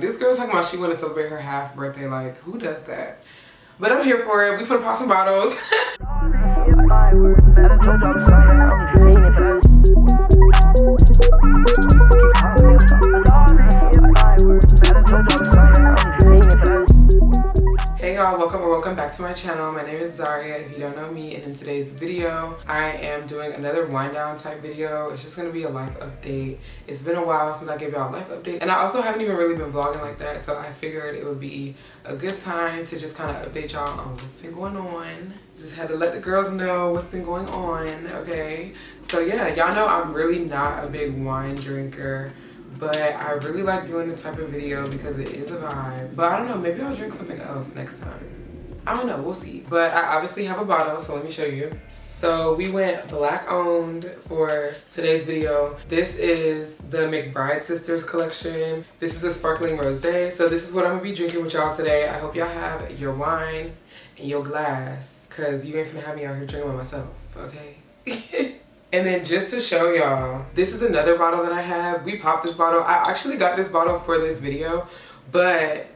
This girl's talking about she want to celebrate her half birthday. Like, who does that? But I'm here for it. We finna pop some bottles. Hey y'all, welcome back to my channel. My name is Zahria, if you don't know me, and in today's video I am doing another wind down type video. It's just gonna be a life update. It's been a while since I gave y'all a life update, and I also haven't even really been vlogging like that, so I figured it would be a good time to just kind of update y'all on what's been going on. Just had to let the girls know what's been going on, okay? So yeah, y'all know I'm really not a big wine drinker, but I really like doing this type of video because it is a vibe. But I don't know, maybe I'll drink something else next time. I don't know, we'll see. But I obviously have a bottle, so let me show you. So we went black owned for today's video. This is the McBride Sisters collection. This is a sparkling rosé. So this is what I'm gonna be drinking with y'all today. I hope y'all have your wine and your glass, cause you ain't gonna have me out here drinking by myself, okay? And then just to show y'all, this is another bottle that I have. We popped this bottle. I actually got this bottle for this video, but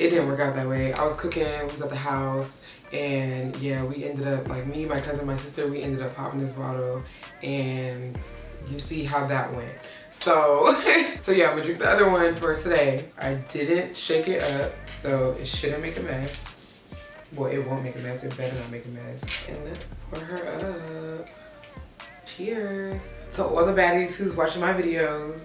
it didn't work out that way. I was cooking, was at the house, and yeah, we ended up, like me, my cousin, my sister, we ended up popping this bottle, and you see how that went. So, so yeah, I'm gonna drink the other one for today. I didn't shake it up, so it shouldn't make a mess. Well, it won't make a mess, it better not make a mess. And let's pour her up. Cheers to all the baddies who's watching my videos.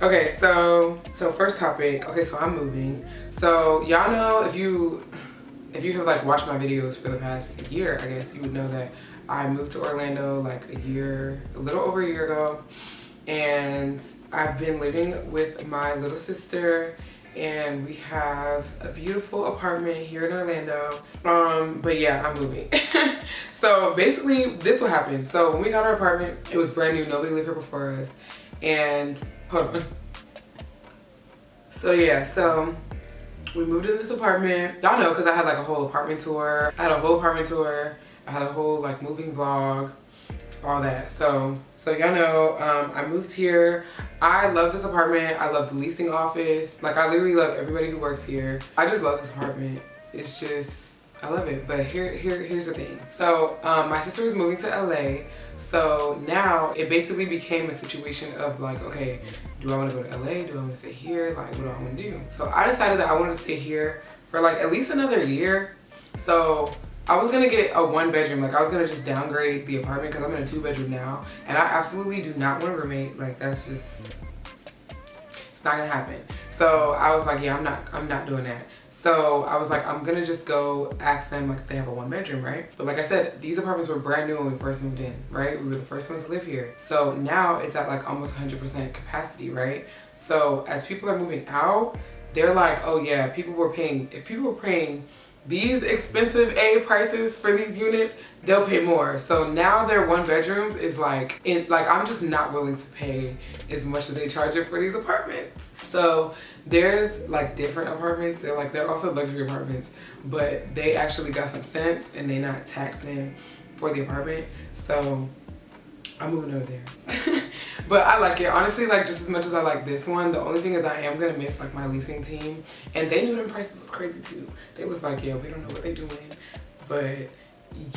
Okay, so first topic. Okay, so I'm moving. So y'all know, if you have like watched my videos for the past year, I guess you would know that I moved to Orlando like a little over a year ago, and I've been living with my little sister, and we have a beautiful apartment here in Orlando. But yeah, I'm moving. So basically this what happened. So when we got our apartment, it was brand new, nobody lived here before us. And hold on. So yeah, so we moved in this apartment. Y'all know, cause I had like a whole apartment tour. I had a whole like moving vlog, all that. So y'all know, I moved here. I love this apartment. I love the leasing office. Like, I literally love everybody who works here. I just love this apartment. It's just, I love it. But here's the thing. So my sister was moving to LA. So now it basically became a situation of like, okay, do I want to go to LA? Do I want to stay here? Like, what do I want to do? So I decided that I wanted to stay here for like at least another year. So I was gonna get a 1-bedroom. Like, I was gonna just downgrade the apartment because I'm in a 2-bedroom now, and I absolutely do not want a roommate. Like, that's just, it's not gonna happen. So I was like, yeah, I'm not doing that. So I was like, I'm gonna just go ask them like if they have a 1-bedroom, right? But like I said, these apartments were brand new when we first moved in, right? We were the first ones to live here. So now it's at like almost 100% capacity, right? So as people are moving out, they're like, oh yeah, if people were paying these expensive A prices for these units, they'll pay more. So now their 1-bedrooms is like, I'm just not willing to pay as much as they charge it for these apartments. So there's like different apartments. They're also luxury apartments, but they actually got some sense and they not taxing for the apartment. So I'm moving over there. But I like it, honestly, like just as much as I like this one. The only thing is I am gonna miss like my leasing team, and they knew them prices was crazy too. They was like, yeah, we don't know what they doing, but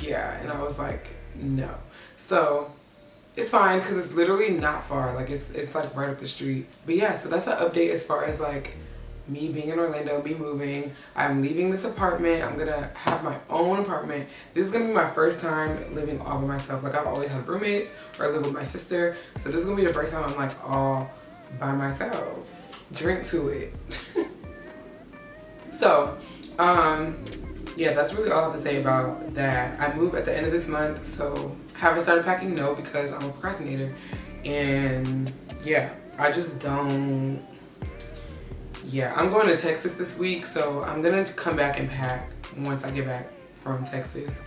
yeah. And I was like, no. So it's fine because it's literally not far. Like it's like right up the street. But yeah, so that's an update as far as like me being in Orlando, me moving. I'm leaving this apartment. I'm gonna have my own apartment. This is gonna be my first time living all by myself. Like, I've always had roommates or live with my sister. So this is gonna be the first time I'm like all by myself. Drink to it. So, yeah, that's really all I have to say about that. I move at the end of this month, so have I started packing? No, because I'm a procrastinator. And yeah, I just don't. Yeah, I'm going to Texas this week, so I'm gonna come back and pack once I get back from Texas.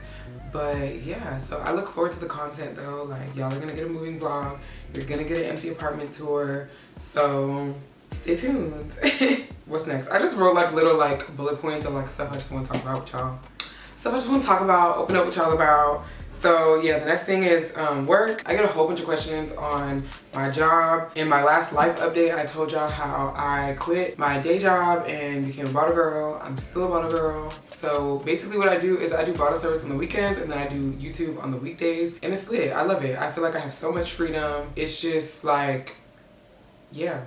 But yeah, so I look forward to the content though. Like, y'all are gonna get a moving vlog. You're gonna get an empty apartment tour. So stay tuned. What's next? I just wrote like little like bullet points of like stuff I just want to talk about with y'all. Stuff I just want to talk about, open up with y'all about. So yeah, the next thing is work. I get a whole bunch of questions on my job. In my last life update, I told y'all how I quit my day job and became a bottle girl. I'm still a bottle girl. So basically what I do is I do bottle service on the weekends and then I do YouTube on the weekdays, and it's lit. I love it. I feel like I have so much freedom. It's just like, yeah.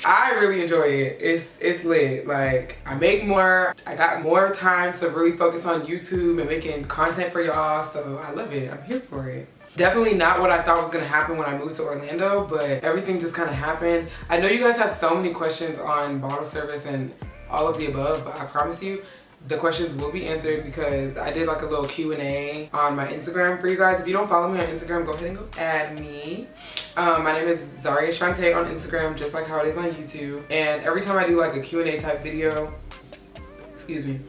I really enjoy it. It's lit. Like, I make more. I got more time to really focus on YouTube and making content for y'all. So I love it. I'm here for it. Definitely not what I thought was gonna happen when I moved to Orlando, but everything just kind of happened. I know you guys have so many questions on bottle service and all of the above, but I promise you, the questions will be answered because I did like a little Q&A on my Instagram for you guys. If you don't follow me on Instagram, go ahead and go add me. My name is Zahria Shantí on Instagram, just like how it is on YouTube. And every time I do like a Q&A type video, excuse me,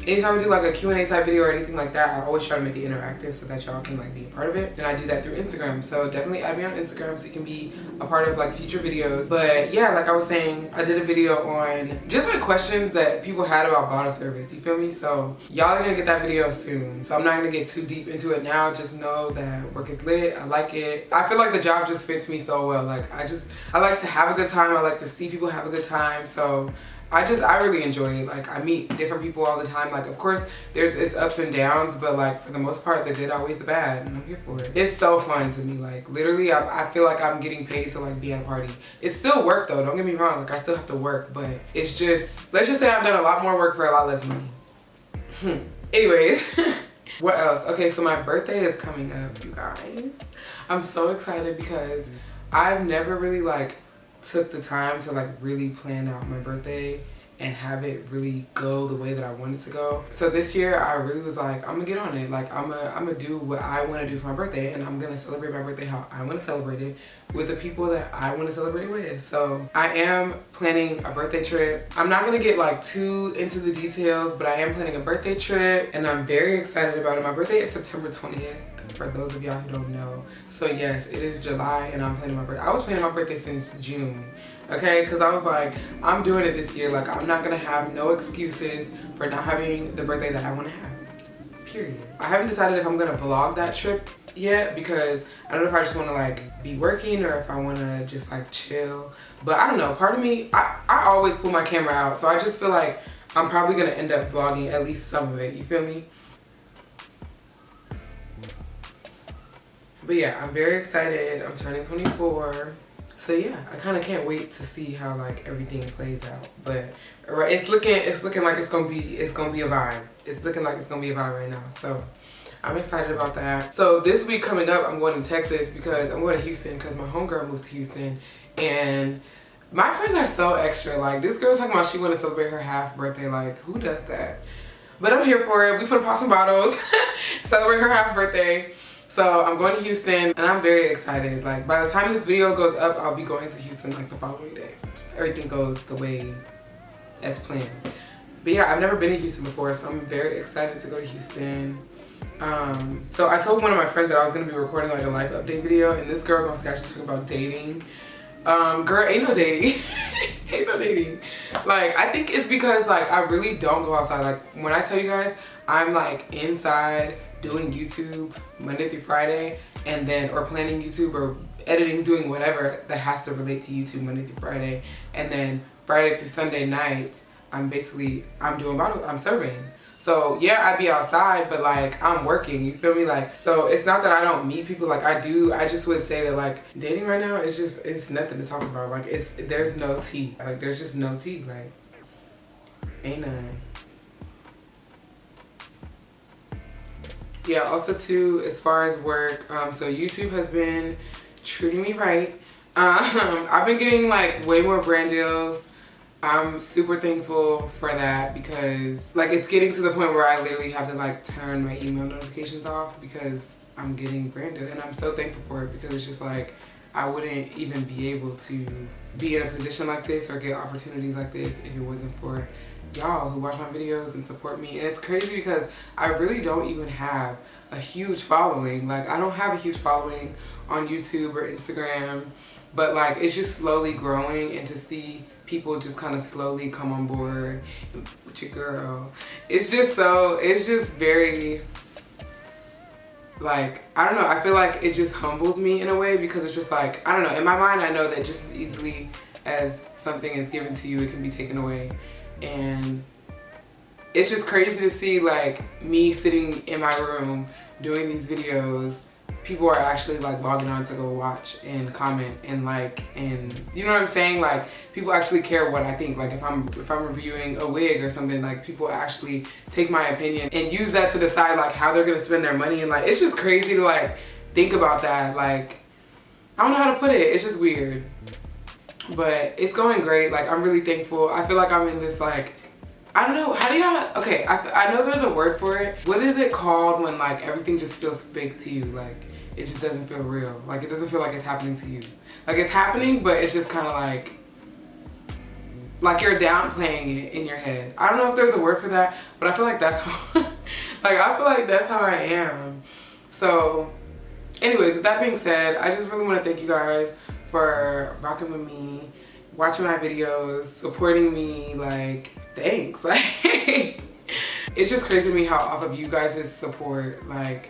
anytime I do like a Q&A type video or anything like that, I always try to make it interactive so that y'all can like be a part of it. And I do that through Instagram. So definitely add me on Instagram so you can be a part of like future videos. But yeah, like I was saying, I did a video on just like questions that people had about bottle service, you feel me? So y'all are gonna get that video soon. So I'm not gonna get too deep into it now. Just know that work is lit, I like it. I feel like the job just fits me so well. Like I like to have a good time. I like to see people have a good time. So I really enjoy it. Like, I meet different people all the time. Like, of course, it's ups and downs, but like for the most part, the good outweighs the bad, and I'm here for it. It's so fun to me. Like, literally, I feel like I'm getting paid to like be at a party. It's still work though, don't get me wrong. Like, I still have to work, but it's just, let's just say I've done a lot more work for a lot less money. Anyways, what else? Okay, so my birthday is coming up, you guys. I'm so excited because I've never really like took the time to like really plan out my birthday and have it really go the way that I want it to go. So this year I really was like, I'm gonna get on it. Like I'm gonna do what I want to do for my birthday, and I'm gonna celebrate my birthday how I want to celebrate it with the people that I want to celebrate it with. So I am planning a birthday trip. I'm not gonna get like too into the details, but I am planning a birthday trip and I'm very excited about it. My birthday is September 20th. For those of y'all who don't know. So yes, it is July and I'm planning my birthday. I was planning my birthday since June, okay? Because I was like, I'm doing it this year. Like, I'm not gonna have no excuses for not having the birthday that I want to have, period. I haven't decided if I'm gonna vlog that trip yet because I don't know if I just want to like be working or if I want to just like chill. But I don't know, part of me, I always pull my camera out, so I just feel like I'm probably gonna end up vlogging at least some of it, you feel me? But yeah, I'm very excited. I'm turning 24. So yeah, I kind of can't wait to see how like everything plays out. But it's looking like it's gonna be a vibe. It's looking like it's gonna be a vibe right now. So I'm excited about that. So this week coming up, I'm going to Texas because I'm going to Houston because my homegirl moved to Houston, and my friends are so extra. Like, this girl's talking about she want to celebrate her half birthday. Like, who does that? But I'm here for it. We finna pop some bottles, celebrate her half birthday. So I'm going to Houston and I'm very excited. Like, by the time this video goes up, I'll be going to Houston like the following day. Everything goes the way as planned. But yeah, I've never been to Houston before, so I'm very excited to go to Houston. So I told one of my friends that I was gonna be recording like a life update video, and this girl gonna actually talk about dating. Girl, ain't no dating. Ain't no dating. Like, I think it's because like I really don't go outside. Like, when I tell you guys, I'm like inside doing YouTube Monday through Friday, and then or planning YouTube or editing, doing whatever that has to relate to YouTube Monday through Friday, and then Friday through Sunday nights I'm doing bottle, I'm serving. So yeah, I'd be outside, but like I'm working, you feel me? Like, so it's not that I don't meet people, like I do. I just would say that like dating right now is just, it's nothing to talk about. Like, there's no tea. Like, there's just no tea. Like, ain't none. Yeah, also too, as far as work, so YouTube has been treating me right. I've been getting like way more brand deals. I'm super thankful for that because like it's getting to the point where I literally have to like turn my email notifications off because I'm getting brand deals, and I'm so thankful for it because it's just like I wouldn't even be able to be in a position like this or get opportunities like this if it wasn't for y'all who watch my videos and support me. And it's crazy because I really don't even have a huge following. Like, I don't have a huge following on YouTube or Instagram, but like it's just slowly growing, and to see people just kind of slowly come on board with your girl, it's just very, like, I don't know, I feel like it just humbles me in a way, because it's just like, I don't know, in my mind I know that just as easily as something is given to you, it can be taken away. And it's just crazy to see like me sitting in my room doing these videos, people are actually like logging on to go watch and comment and like, and you know what I'm saying, like people actually care what I think. Like if I'm reviewing a wig or something, like people actually take my opinion and use that to decide like how they're gonna spend their money. And like it's just crazy to like think about that. Like I don't know how to put it, it's just weird, but it's going great. Like I'm really thankful. I feel like I'm in this like, I don't know, how do y'all, okay, I know there's a word for it. What is it called when like everything just feels fake to you? Like it just doesn't feel real. Like it doesn't feel like it's happening to you. Like it's happening, but it's just kind of like you're downplaying it in your head. I don't know if there's a word for that, but I feel like that's how, like I feel like that's how I am. So anyways, with that being said, I just really want to thank you guys for rocking with me, watching my videos, supporting me. Like thanks. Like it's just crazy to me how off of you guys' support, like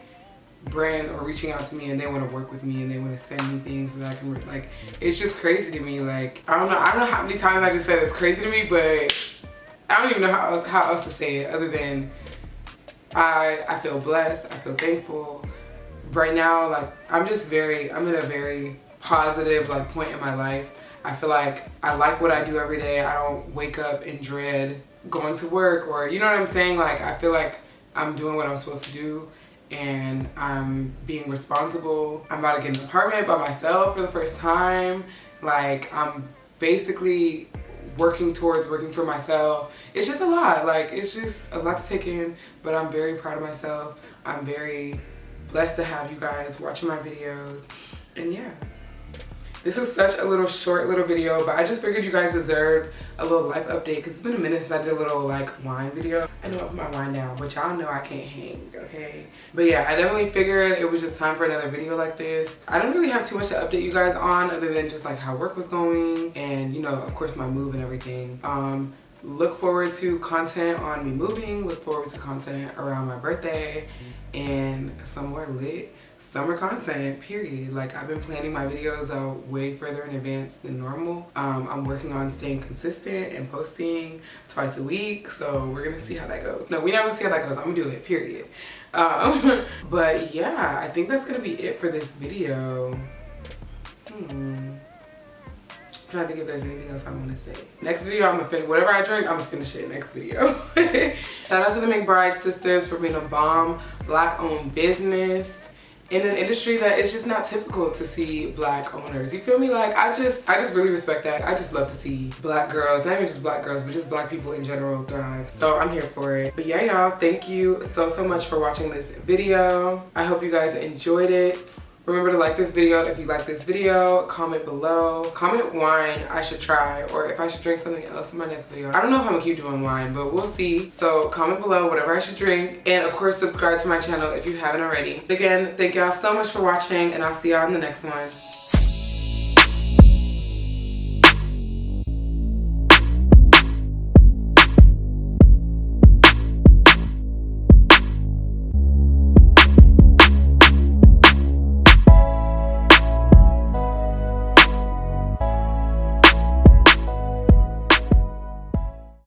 brands are reaching out to me and they want to work with me and they want to send me things so that I can like, it's just crazy to me. Like I don't know how many times I just said it's crazy to me, but I don't even know how else to say it other than I feel blessed, I feel thankful. Right now, like I'm at a very positive like point in my life. I feel like I like what I do every day. I don't wake up and dread going to work, or you know what I'm saying? Like I feel like I'm doing what I'm supposed to do and I'm being responsible. I'm about to get an apartment by myself for the first time. Like I'm basically working towards working for myself. It's just a lot. Like it's just a lot to take in, but I'm very proud of myself. I'm very blessed to have you guys watching my videos. And yeah. This was such a short little video, but I just figured you guys deserved a little life update because it's been a minute since I did a little like wine video. I know I put my wine down, but y'all know I can't hang, okay? But yeah, I definitely figured it was just time for another video like this. I don't really have too much to update you guys on other than just like how work was going and, you know, of course my move and everything. Look forward to content on me moving, look forward to content around my birthday and some more lit summer content, period. Like I've been planning my videos out way further in advance than normal. I'm working on staying consistent and posting twice a week, so we're gonna see how that goes. No, we're not gonna see how that goes. I'm gonna do it, period. But yeah, I think that's gonna be it for this video. I'm trying to think if there's anything else I want to say. Next video, I'm gonna finish whatever I drink. I'm gonna finish it next video. Shout out to the McBride sisters for being a bomb Black-owned business in an industry that is just not typical to see Black owners. You feel me? Like I just really respect that. I just love to see Black girls, not even just Black girls, but just Black people in general thrive. So I'm here for it. But yeah, y'all, thank you so much for watching this video. I hope you guys enjoyed it. Remember to like this video if you like this video, comment below, comment wine I should try, or if I should drink something else in my next video. I don't know if I'm gonna keep doing wine, but we'll see. So comment below whatever I should drink, and of course subscribe to my channel if you haven't already. Again, thank y'all so much for watching, and I'll see y'all in the next one.